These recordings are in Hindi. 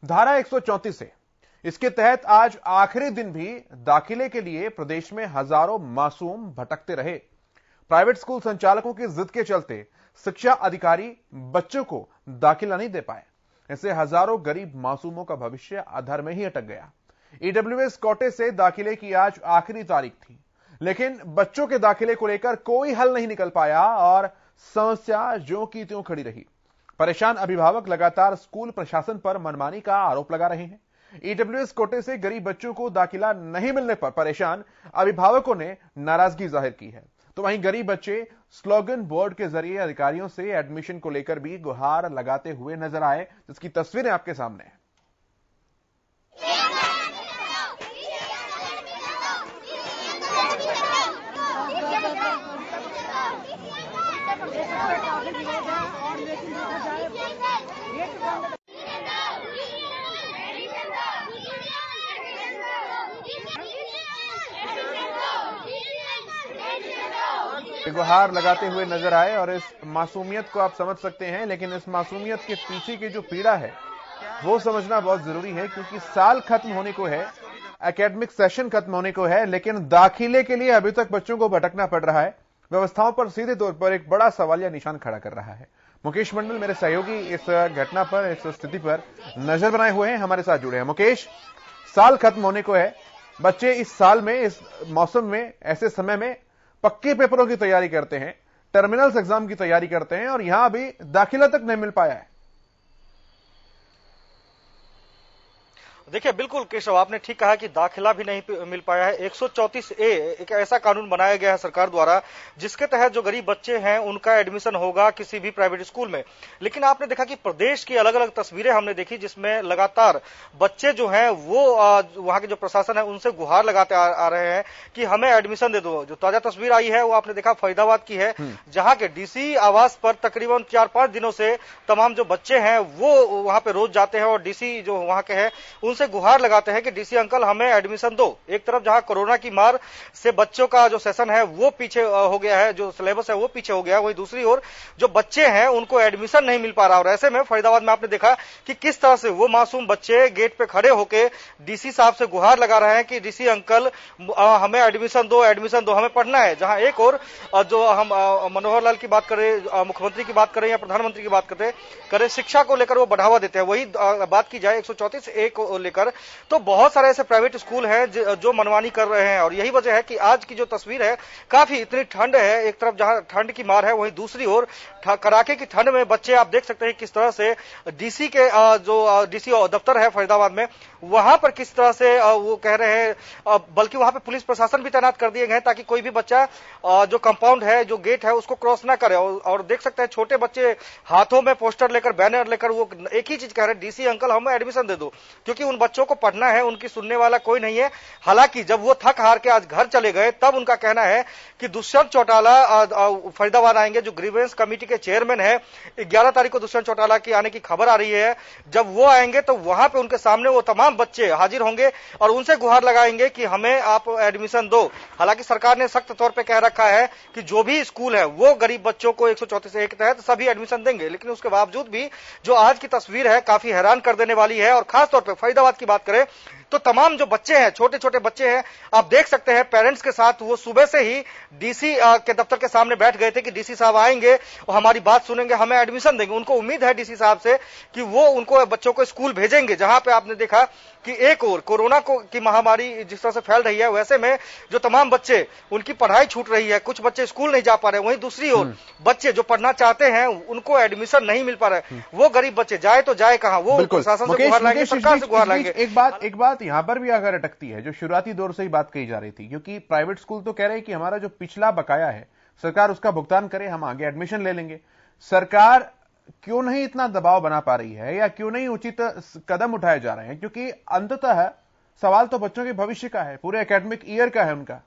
धारा 134 है। इसके तहत आज आखिरी दिन भी दाखिले के लिए प्रदेश में हजारों मासूम भटकते रहे। प्राइवेट स्कूल संचालकों की जिद के चलते शिक्षा अधिकारी बच्चों को दाखिला नहीं दे पाए। इससे हजारों गरीब मासूमों का भविष्य अधर में ही अटक गया। ईडब्ल्यूएस कोटे से दाखिले की आज आखिरी तारीख थी, लेकिन बच्चों के दाखिले को लेकर कोई हल नहीं निकल पाया और समस्या ज्यों की त्यों खड़ी रही। परेशान अभिभावक लगातार स्कूल प्रशासन पर मनमानी का आरोप लगा रहे हैं। ईडब्ल्यूएस कोटे से गरीब बच्चों को दाखिला नहीं मिलने पर परेशान अभिभावकों ने नाराजगी जाहिर की है। तो वहीं गरीब बच्चे स्लोगन बोर्ड के जरिए अधिकारियों से एडमिशन को लेकर भी गुहार लगाते हुए नजर आए, जिसकी तस्वीरें आपके सामने हैं। गुहार लगाते हुए नजर आए और इस मासूमियत को आप समझ सकते हैं, लेकिन इस मासूमियत के पीछे की जो पीड़ा है वो समझना बहुत जरूरी है, क्योंकि साल खत्म होने को है, एकेडमिक सेशन खत्म होने को है, लेकिन दाखिले के लिए अभी तक बच्चों को भटकना पड़ रहा है। व्यवस्थाओं पर सीधे तौर पर एक बड़ा सवालिया निशान खड़ा कर रहा है। मुकेश मंडल मेरे सहयोगी इस घटना पर, इस स्थिति पर नजर बनाए हुए हैं, हमारे साथ जुड़े हैं। मुकेश, साल खत्म होने को है, बच्चे इस साल में, इस मौसम में, ऐसे समय में पक्के पेपरों की तैयारी करते हैं, टर्मिनल्स एग्जाम की तैयारी करते हैं और यहां अभी दाखिला तक नहीं मिल पाया है। देखिए, बिल्कुल केशव, आपने ठीक कहा कि दाखिला भी नहीं मिल पाया है। 134A एक ऐसा कानून बनाया गया है सरकार द्वारा, जिसके तहत जो गरीब बच्चे हैं उनका एडमिशन होगा किसी भी प्राइवेट स्कूल में। लेकिन आपने देखा कि प्रदेश की अलग अलग तस्वीरें हमने देखी, जिसमें लगातार बच्चे जो हैं वो वहां के जो प्रशासन है उनसे गुहार लगाते आ रहे हैं कि हमें एडमिशन दे दो। जो ताजा तस्वीर आई है वो आपने देखा फरीदाबाद की है, जहां के डीसी आवास पर तकरीबन 4-5 दिनों से तमाम जो बच्चे हैं वो वहां पे रोज जाते हैं और डीसी जो वहां के हैं से गुहार लगाते हैं कि डीसी अंकल हमें एडमिशन दो। एक तरफ जहां कोरोना की मार से बच्चों का जो सेशन है वो पीछे हो गया है, जो सिलेबस है वो पीछे हो गया, वहीं दूसरी ओर जो बच्चे हैं उनको एडमिशन नहीं मिल पा रहा। और ऐसे में फरीदाबाद में आपने देखा कि किस तरह से वो मासूम बच्चे गेट पे खड़े होकर डीसी साहब से गुहार लगा रहे हैं कि डीसी अंकल हमें एडमिशन दो, एडमिशन दो, हमें पढ़ना है। जहां एक और जो हम मनोहर लाल की बात करें, मुख्यमंत्री की बात करें या प्रधानमंत्री की बात करें, शिक्षा को लेकर वो बढ़ावा देते हैं। वही बात की जाए 134A को लेकर, तो बहुत सारे ऐसे प्राइवेट स्कूल हैं जो मनमानी कर रहे हैं। और यही वजह है कि आज की जो तस्वीर है, काफी इतनी ठंड है, एक तरफ जहां ठंड की मार है, वहीं दूसरी ओर कड़ाके की ठंड में बच्चे, आप देख सकते हैं किस तरह से डीसी के जो डीसी दफ्तर है फरीदाबाद में, वहां पर किस तरह से वो कह रहे हैं, बल्कि वहां पर पुलिस प्रशासन भी तैनात कर दिए गए ताकि कोई भी बच्चा जो कंपाउंड है, जो गेट है, उसको क्रॉस ना करे। और देख सकते हैं छोटे बच्चे हाथों में पोस्टर लेकर, बैनर लेकर वो एक ही चीज कह रहे हैं, डीसी अंकल हमें एडमिशन दे दो, क्योंकि उन बच्चों को पढ़ना है, उनकी सुनने वाला कोई नहीं है। हालांकि जब वो थक हार के आज घर चले गए, तब उनका कहना है कि दुष्यंत चौटाला फरीदाबाद आएंगे, जो ग्रीवेंस कमेटी के चेयरमैन है। 11 तारीख को दुष्यंत चौटाला की आने की खबर आ रही है। जब वो आएंगे तो वहां पे उनके सामने वो तमाम बच्चे हाजिर होंगे और उनसे गुहार लगाएंगे कि हमें आप एडमिशन दो। हालांकि सरकार ने सख्त तौर पर कह रखा है कि जो भी स्कूल है वो गरीब बच्चों को 134A के तहत सभी एडमिशन देंगे। लेकिन उसके बावजूद भी जो आज की तस्वीर है काफी हैरान कर देने वाली है। और खासतौर पर फरीदाबाद की बात करें तो तमाम जो बच्चे हैं, छोटे छोटे बच्चे हैं, आप देख सकते हैं पेरेंट्स के साथ वो सुबह से ही डीसी के दफ्तर के सामने बैठ गए थे कि डीसी साहब आएंगे और हमारी बात सुनेंगे, हमें एडमिशन देंगे। उनको उम्मीद है डीसी साहब से कि वो उनको बच्चों को स्कूल भेजेंगे। जहां पे आपने देखा कि एक और कोरोना की महामारी जिस तरह से फैल रही है, वैसे में जो तमाम बच्चे, उनकी पढ़ाई छूट रही है, कुछ बच्चे स्कूल नहीं जा पा रहे, वहीं दूसरी ओर बच्चे जो पढ़ना चाहते हैं उनको एडमिशन नहीं मिल पा रहा है। वो गरीब बच्चे जाए तो जाए कहां? वो प्रशासन से गुहार लाएंगे, सरकार से गुहार लाएंगे। एक बात यहां पर भी अगर अटकती है, जो शुरुआती दौर से ही बात कही जा रही थी, क्योंकि प्राइवेट स्कूल तो कह रहे हैं कि हमारा जो पिछला बकाया है सरकार उसका भुगतान करे, हम आगे एडमिशन ले लेंगे। सरकार क्यों नहीं इतना दबाव बना पा रही है या क्यों नहीं उचित कदम उठाए जा रहे हैं? क्योंकि अंततः सवाल तो बच्चों के भविष्य का है, पूरे एकेडमिक ईयर का है उनका।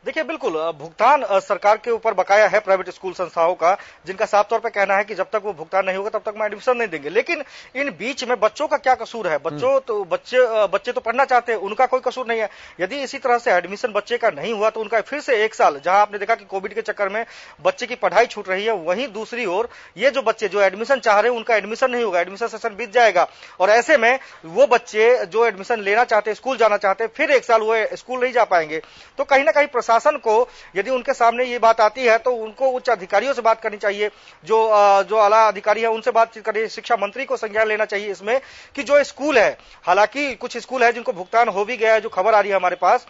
देखिए बिल्कुल भुगतान सरकार के ऊपर बकाया है प्राइवेट स्कूल संस्थाओं का, जिनका साफ तौर पे कहना है कि जब तक वो भुगतान नहीं होगा तब तक हम एडमिशन नहीं देंगे। लेकिन इन बीच में बच्चों का क्या कसूर है? बच्चे तो पढ़ना चाहते हैं, उनका कोई कसूर नहीं है। यदि इसी तरह से एडमिशन बच्चे का नहीं हुआ तो उनका फिर से एक साल, जहां आपने देखा कि कोविड के चक्कर में बच्चे की पढ़ाई छूट रही है, वहीं दूसरी ओर ये जो बच्चे जो एडमिशन चाह रहे हैं उनका एडमिशन नहीं होगा, एडमिशन सेशन बीत जाएगा। और ऐसे में वो बच्चे जो एडमिशन लेना चाहते हैं, स्कूल जाना चाहते हैं, फिर एक साल वो स्कूल नहीं जा पाएंगे। तो कहीं ना कहीं प्रशासन को यदि उनके सामने ये बात आती है तो उनको उच्च अधिकारियों से बात करनी चाहिए, जो आला अधिकारी है उनसे बातचीत करनी, शिक्षा मंत्री को संज्ञान लेना चाहिए इसमें कि जो स्कूल है, हालांकि कुछ स्कूल है जिनको भुगतान हो भी गया है, जो खबर आ रही है हमारे पास,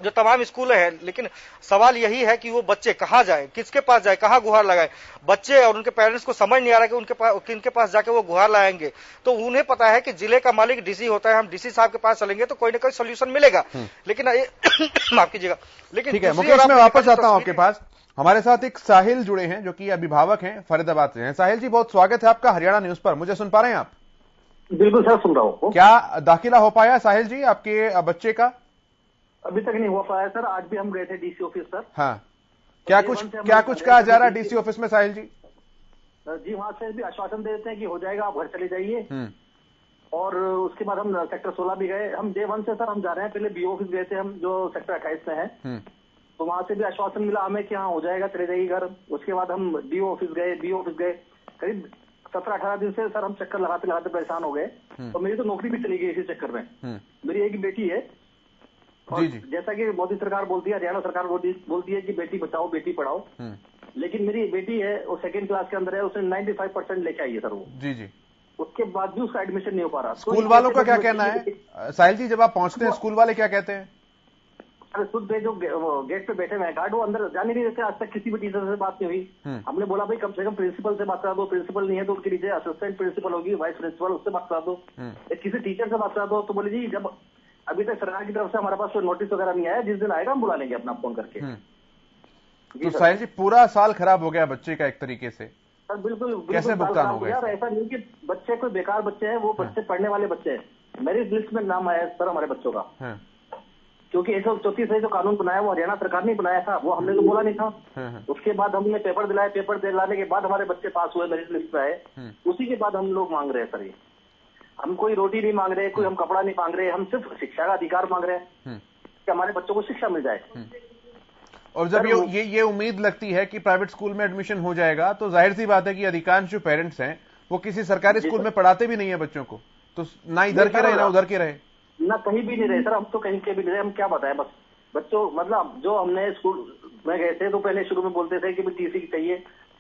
जो तमाम स्कूल हैं, लेकिन सवाल यही है कि वो बच्चे कहां जाए, किसके पास जाए, कहां गुहार लगाए। बच्चे और उनके पेरेंट्स को समझ नहीं आ रहा कि किनके पास जाके वो गुहार लाएंगे। तो उन्हें पता है कि जिले का मालिक डीसी होता है, हम डीसी साहब के पास चलेंगे तो कोई ना कोई सोल्यूशन मिलेगा। लेकिन माफ कीजिएगा, लेकिन ठीक है मुकेश, मैं वापस आता हूं आपके पास। हमारे साथ एक साहिल जुड़े हैं जो कि अभिभावक हैं, फरीदाबाद से हैं। साहिल जी, बहुत स्वागत है आपका हरियाणा न्यूज पर। मुझे सुन पा रहे हैं आप? बिल्कुल सर, सुन रहा हूँ। क्या दाखिला हो पाया साहिल जी आपके बच्चे का? अभी तक नहीं हुआ पाया सर। आज भी हम गए थे डीसी ऑफिस सर। हाँ, क्या कुछ कहा जा रहा है डीसी ऑफिस में साहिल जी? जी, वहां से भी आश्वासन दे देते हैं कि हो जाएगा, आप घर चले जाइए। और उसके बाद हम सेक्टर 16 भी गए। हम डे 1 से सर हम जा रहे हैं। पहले बीओ ऑफिस गए थे हम, जो सेक्टर 28 में है। तो वहां से भी आश्वासन मिला हमें कि हाँ हो जाएगा, चले जाइए घर। उसके बाद हम डीओ ऑफिस गए। करीब 17-18 दिन से सर हम चक्कर लगाते लगाते परेशान हो गए। और मेरी तो नौकरी भी चली गई इसी चक्कर में। मेरी एक बेटी है। और जैसा कि मोदी सरकार बोलती है, हरियाणा सरकार बोलती है कि बेटी बचाओ बेटी पढ़ाओ। लेकिन मेरी बेटी है, वो 2nd क्लास के अंदर है, उसने 95% लेके आई है सर वो। जी। उसके बाद भी उसका एडमिशन नहीं हो पा रहा। स्कूल वालों का क्या कहना है साहिल जी? जब आप पहुंचते हैं स्कूल वाले क्या कहते हैं? अरे खुद जो गेट पे बैठे हुए हैं गार्ड, वो अंदर जाने नहीं देते। आज तक किसी भी टीचर से बात नहीं हुई। हमने बोला भाई कम से कम प्रिंसिपल से बात करा दो। प्रिंसिपल नहीं है तो उनके नीचे असिस्टेंट प्रिंसिपल होगी, वाइस प्रिंसिपल, उससे बात करा दो। किसी टीचर से बात करा दो। तो बोले जी जब अभी तक सरकार की तरफ से हमारे पास कोई नोटिस वगैरह नहीं आया, जिस दिन आएगा हम बुला लेंगे अपना फोन करके। तो साहिल जी, पूरा साल खराब हो गया बच्चे का एक तरीके से। सर बिल्कुल कैसे भुगतान हो गया? ऐसा नहीं कि बच्चे कोई बेकार बच्चे हैं, वो बच्चे पढ़ने वाले बच्चे हैं। मेरिट लिस्ट में नाम आया सर हमारे बच्चों का। क्योंकि 134 से जो कानून बनाया वो हरियाणा सरकार ने बनाया था, वो हमने तो बोला नहीं था। उसके बाद हमने पेपर दिलाए, पेपर दिलाने के बाद हमारे बच्चे पास हुए, मेरिट लिस्ट में आए। उसी के बाद हम लोग मांग रहे हैं सर, ये हम कोई रोटी नहीं मांग रहे, कोई हम कपड़ा नहीं मांग रहे, हम सिर्फ शिक्षा का अधिकार मांग रहे हैं कि हमारे बच्चों को शिक्षा मिल जाए। और जब ये उम्मीद लगती है कि प्राइवेट स्कूल में एडमिशन हो जाएगा, तो जाहिर सी बात है कि अधिकांश जो पेरेंट्स हैं वो किसी सरकारी स्कूल में पढ़ाते भी नहीं है बच्चों को, तो ना इधर के रहे ना उधर के रहे, ना कहीं भी नहीं रहे सर। हम तो कहीं के भी नहीं रहे। हम क्या बताएं, बस बच्चों मतलब जो हमने स्कूल में गए थे तो पहले शुरू में बोलते थे कि टीसी चाहिए,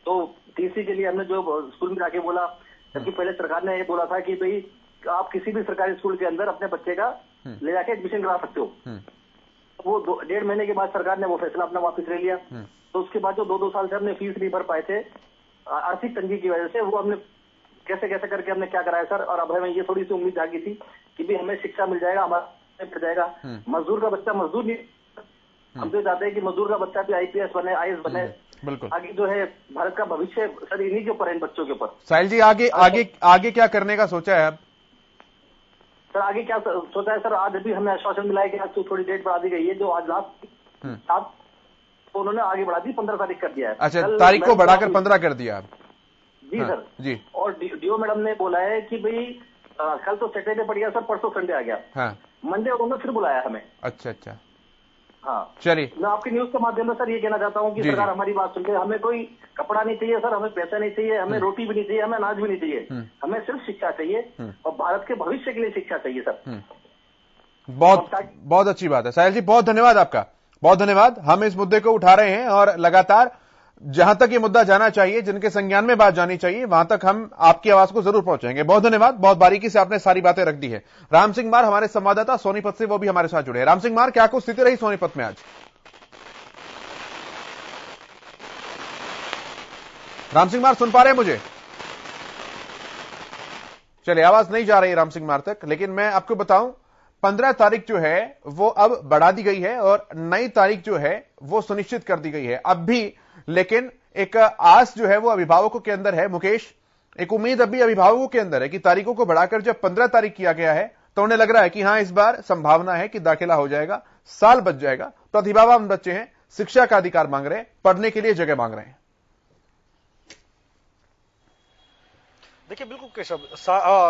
तो टीसी के लिए हमने जो स्कूल में जाके बोला, जबकि पहले सरकार ने ये बोला था कि भाई आप किसी भी सरकारी स्कूल के अंदर अपने बच्चे का ले जाके एडमिशन करा सकते हो। वो 1.5 महीने के बाद सरकार ने वो फैसला अपना वापस ले लिया। तो उसके बाद जो 2 साल से हमने फीस नहीं भर पाए थे आर्थिक तंगी की वजह से, वो हमने कैसे करके हमने क्या कराया सर। और अब हमें ये थोड़ी सी उम्मीद जागी थी कि भी हमें शिक्षा मिल जाएगा, हमारा मिल जाएगा। मजदूर का बच्चा मजदूर नहीं, हम तो चाहते हैं कि मजदूर का बच्चा भी IPS बने, IAS बने। बिल्कुल आगे जो है भारत का भविष्य सर इन्हीं के ऊपर है, इन बच्चों के ऊपर। साहिल जी, आगे क्या करने का सोचा है अब? सर आगे क्या सोचा है सर? आज अभी हमें आश्वासन मिला है कि आज तो थोड़ी डेट बढ़ा दी गई है, जो आज लास्ट तो उन्होंने आगे बढ़ा दी, 15 तारीख कर दिया है। अच्छा, तारीख को बढ़ाकर 15 कर दिया आप? जी सर जी। और डीओ मैडम ने बोला है कि भाई कल तो सैटरडे पड़ गया सर, परसों संडे आ गया, मंडे उन्होंने फिर बुलाया हमें। अच्छा हाँ, चलिए, मैं आपके न्यूज के माध्यम से सर ये कहना चाहता हूँ कि सरकार हमारी बात सुन के, हमें कोई कपड़ा नहीं चाहिए सर, हमें पैसा नहीं चाहिए, हमें रोटी भी नहीं चाहिए, हमें अनाज भी नहीं चाहिए, हमें सिर्फ शिक्षा चाहिए और भारत के भविष्य के लिए शिक्षा चाहिए सर। बहुत अच्छी बात है साहिल जी, बहुत धन्यवाद आपका, बहुत धन्यवाद। हम इस मुद्दे को उठा रहे हैं और लगातार जहां तक ये मुद्दा जाना चाहिए, जिनके संज्ञान में बात जानी चाहिए, वहां तक हम आपकी आवाज को जरूर पहुंचाएंगे। बहुत धन्यवाद, बहुत बारीकी से आपने सारी बातें रख दी है। राम सिंह मार हमारे संवाददाता सोनीपत से, वो भी हमारे साथ जुड़े हैं। राम सिंह मार, क्या कुछ स्थिति रही सोनीपत में आज? राम सिंह मार सुन पा रहे हैं मुझे? चलिए, आवाज नहीं जा रही राम सिंह मार तक, लेकिन मैं आपको बताऊं 15 तारीख जो है वो अब बढ़ा दी गई है और नई तारीख जो है वो सुनिश्चित कर दी गई है अब भी। लेकिन एक आस जो है वो अभिभावकों के अंदर है मुकेश, एक उम्मीद अभी अभिभावकों के अंदर है कि तारीखों को बढ़ाकर जब 15 तारीख किया गया है तो उन्हें लग रहा है कि हां, इस बार संभावना है कि दाखिला हो जाएगा, साल बच जाएगा, प्रतिभावान बच्चे हैं, शिक्षा का अधिकार मांग रहे हैं, पढ़ने के लिए जगह मांग रहे हैं। देखिए बिल्कुल केशव,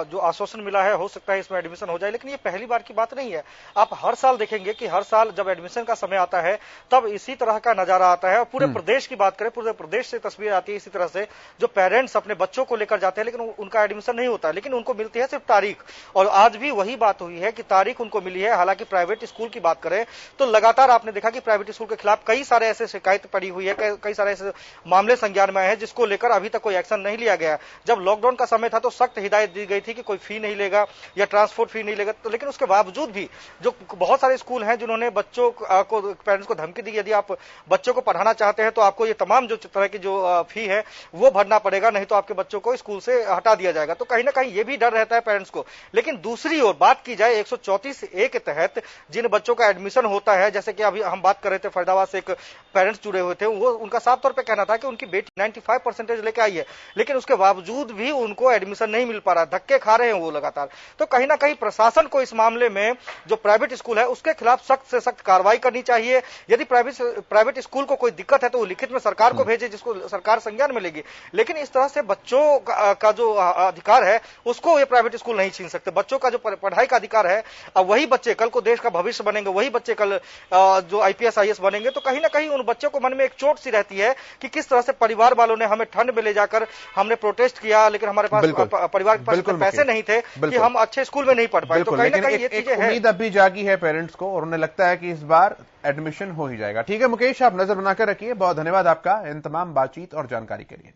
जो आश्वासन मिला है हो सकता है इसमें एडमिशन हो जाए, लेकिन ये पहली बार की बात नहीं है। आप हर साल देखेंगे कि हर साल जब एडमिशन का समय आता है तब इसी तरह का नजारा आता है। और पूरे प्रदेश की बात करें, पूरे प्रदेश से तस्वीर आती है इसी तरह से, जो पेरेंट्स अपने बच्चों को लेकर जाते हैं लेकिन उनका एडमिशन नहीं होता, लेकिन उनको मिलती है सिर्फ तारीख। और आज भी वही बात हुई है कि तारीख उनको मिली है। हालांकि प्राइवेट स्कूल की बात करें तो लगातार आपने देखा कि प्राइवेट स्कूल के खिलाफ कई सारे ऐसे शिकायत पड़ी हुई है, कई सारे ऐसे मामले संज्ञान में आए हैं जिसको लेकर अभी तक कोई एक्शन नहीं लिया गया। जब लॉकडाउन का समय था तो सख्त हिदायत दी गई थी कि कोई फी नहीं लेगा या ट्रांसपोर्ट फी नहीं लेगा, तो लेकिन उसके बावजूद भी जो बहुत सारे स्कूल हैं जिन्होंने बच्चों को, पेरेंट्स को धमकी दी, यदि आप बच्चों को पढ़ाना चाहते हैं तो आपको ये तमाम जो तरह की जो फी है वो भरना पड़ेगा, नहीं तो आपके बच्चों को स्कूल से हटा दिया जाएगा। तो कहीं ना कहीं ये भी डर रहता है पेरेंट्स को। लेकिन दूसरी ओर बात की जाए 134A के तहत जिन बच्चों का एडमिशन होता है, जैसे कि अभी हम बात कर रहे थे, फरीदाबाद से एक पेरेंट्स जुड़े हुए थे, वो उनका साफ तौर पर कहना था कि उनकी बेटी 95% लेके आई है, लेकिन उसके बावजूद भी उनको एडमिशन नहीं मिल पा रहा, धक्के खा रहे हैं वो लगातार। तो कहीं ना कहीं प्रशासन को इस मामले में जो प्राइवेट स्कूल है उसके खिलाफ सख्त से सख्त कार्रवाई करनी चाहिए। यदि प्राइवेट स्कूल को कोई दिक्कत है तो वो लिखित में सरकार को भेजे, जिसको सरकार संज्ञान में लेगी। लेकिन इस तरह से बच्चों का जो अधिकार है उसको ये प्राइवेट स्कूल नहीं छीन सकते। बच्चों का जो पढ़ाई का अधिकार है, अब वही बच्चे कल को देश का भविष्य बनेंगे, वही बच्चे कल जो IPS IAS बनेंगे। तो कहीं ना कहीं उन बच्चों को मन में एक चोट सी रहती है कि किस तरह से परिवार वालों ने हमें ठंड में ले जाकर हमने प्रोटेस्ट किया, लेकिन हमारे पास परिवार के पास पैसे नहीं थे कि हम अच्छे स्कूल में नहीं पढ़ पाए। तो कहीं ना कहीं ये चीजें हैं। उम्मीद अभी जागी है पेरेंट्स को और उन्हें लगता है कि इस बार एडमिशन हो ही जाएगा। ठीक है मुकेश, आप नजर बनाकर रखिए। बहुत धन्यवाद आपका इन तमाम बातचीत और जानकारी के लिए।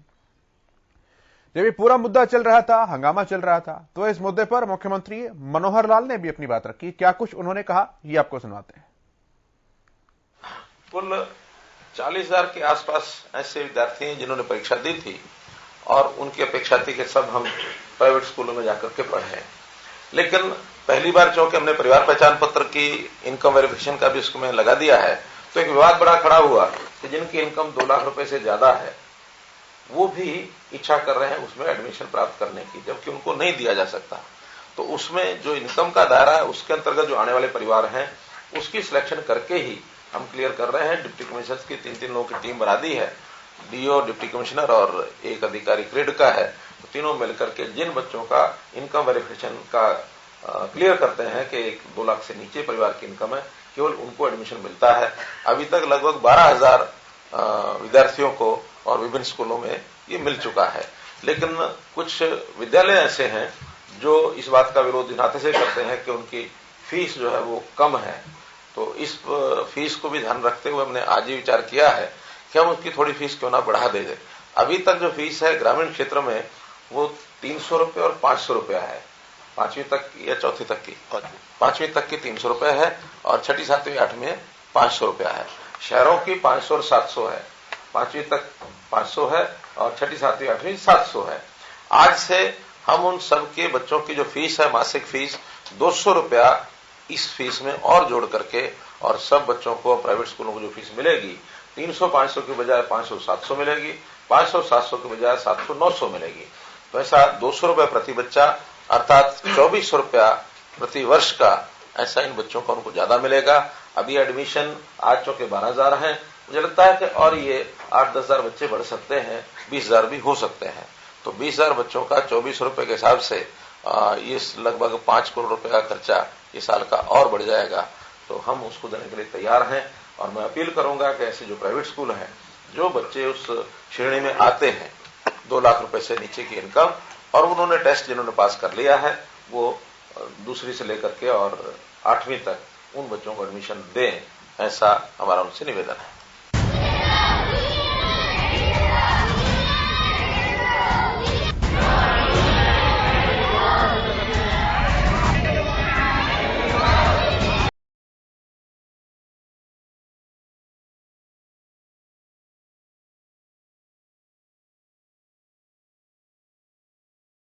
जब ये पूरा मुद्दा चल रहा था, हंगामा चल रहा था, तो इस मुद्दे पर मुख्यमंत्री मनोहर लाल ने भी अपनी बात रखी। क्या कुछ उन्होंने कहा, ये आपको सुनाते हैं। कुल 40,000 के आसपास ऐसे विद्यार्थी हैं जिन्होंने परीक्षा दी थी और उनकी अपेक्षा थी कि सब हम प्राइवेट स्कूलों में जाकर के पढ़ें। लेकिन पहली बार चूंकि हमने परिवार पहचान पत्र की इनकम वेरिफिकेशन का भी उसको में लगा दिया है, तो एक विवाद बड़ा खड़ा हुआ कि जिनकी इनकम 2 लाख रुपए से ज्यादा है वो भी इच्छा कर रहे हैं उसमें एडमिशन प्राप्त करने की, जबकि उनको नहीं दिया जा सकता। तो उसमें जो इनकम का दायरा है उसके अंतर्गत जो आने वाले परिवार हैं उसकी सिलेक्शन करके ही हम क्लियर कर रहे हैं। डिप्टी कमिश्नर की 3-3 लोगों की टीम बना दी है, DO, डिप्टी कमिश्नर और एक अधिकारी ग्रेड का है। तो तीनों मिलकर के जिन बच्चों का इनकम वेरिफिकेशन का क्लियर करते हैं कि 2 लाख से नीचे परिवार की इनकम है, केवल उनको एडमिशन मिलता है। अभी तक लगभग 12,000 विद्यार्थियों को और विभिन्न स्कूलों में ये मिल चुका है। लेकिन कुछ विद्यालय ऐसे हैं जो इस बात का विरोध इस नाते से करते हैं कि उनकी फीस जो है वो कम है। तो इस फीस को भी ध्यान रखते हुए हमने आज ही विचार किया है कि हम उसकी थोड़ी फीस क्यों ना बढ़ा दे दें। अभी तक जो फीस है ग्रामीण क्षेत्र में वो 300 रुपये और 500 रुपया है, 5वीं तक या चौथी तक की, 5वीं तक की 300 रुपये है और 6ठी 7वीं 8वीं 500 रुपया है। शहरों की 500 और 700 है, 5वीं तक 500 है और 6ठी 7वीं 8वीं 700 है। आज से हम उन सबके बच्चों की जो फीस है, मासिक फीस 200 रुपया इस फीस में और जोड़ करके और सब बच्चों को प्राइवेट स्कूलों को जो फीस मिलेगी 300-500 के बजाय 500-700 मिलेगी, 500-700 के बजाय 700-900 मिलेगी। तो ऐसा 200 रुपया प्रति बच्चा अर्थात 2400 रुपया प्रति वर्ष का ऐसा इन बच्चों को उनको ज्यादा मिलेगा। अभी एडमिशन आज चूंकि 12,000 है, मुझे लगता है कि और ये 8-10 हजार बच्चे बढ़ सकते हैं, 20,000 भी हो सकते हैं। तो 20,000 बच्चों का 2400 रुपये के हिसाब से ये लगभग 5 करोड़ रुपए का खर्चा इस साल का और बढ़ जाएगा। तो हम उसको देने के लिए तैयार हैं और मैं अपील करूंगा कि ऐसे जो प्राइवेट स्कूल हैं, जो बच्चे उस श्रेणी में आते हैं 2 लाख रुपए से नीचे की इनकम और उन्होंने टेस्ट जिन्होंने पास कर लिया है, वो दूसरी से लेकर के और 8वीं तक उन बच्चों को एडमिशन दें, ऐसा हमारा उनसे निवेदन है।